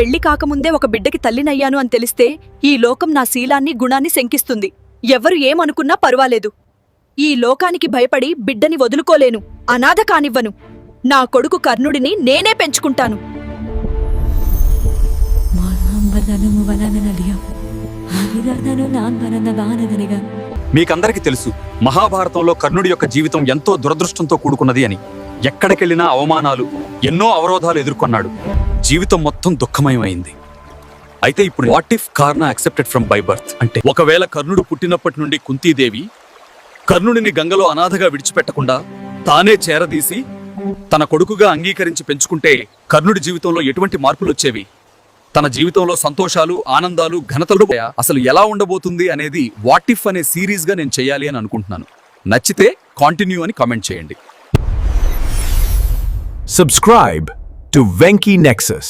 పెళ్లి కాకముందే ఒక బిడ్డకి తల్లినయ్యాను అని తెలిస్తే ఈ లోకం నా శీలాన్ని గుణాన్ని శంకిస్తుంది. ఎవరు ఏమనుకున్నా పర్వాలేదు. ఈ లోకానికి భయపడి బిడ్డని వదులుకోలేను, అనాథ కానివ్వను. నా కొడుకు కర్ణుడిని నేనే పెంచుకుంటాను. మీకందరికీ తెలుసు, మహాభారతంలో కర్ణుడి యొక్క జీవితం ఎంతో దురదృష్టంతో కూడుకున్నది అని. ఎక్కడికెళ్లినా అవమానాలు, ఎన్నో అవరోధాలు ఎదుర్కొన్నాడు. జీవితం మొత్తం దుఃఖమయమైంది. అయితే ఇప్పుడు what if Karna accepted from by birth అంటే, ఒకవేళ కర్ణుడు పుట్టినప్పటి నుండి కుంతీదేవి కర్ణుడిని గంగలో అనాథగా విడిచిపెట్టకుండా తానే చేరదీసి తన కొడుకుగా అంగీకరించి పెంచుకుంటే కర్ణుడి జీవితంలో ఎటువంటి మార్పులు వచ్చేవి? తన జీవితంలో సంతోషాలు, ఆనందాలు, ఘనతలు అసలు ఎలా ఉండబోతుంది అనేది వాట్ ఇఫ్ అనే సిరీస్ గా నేను చేయాలి అని అనుకుంటున్నాను. నచ్చితే కంటిన్యూ అని కామెంట్ చేయండి. Subscribe to Venki Nexus.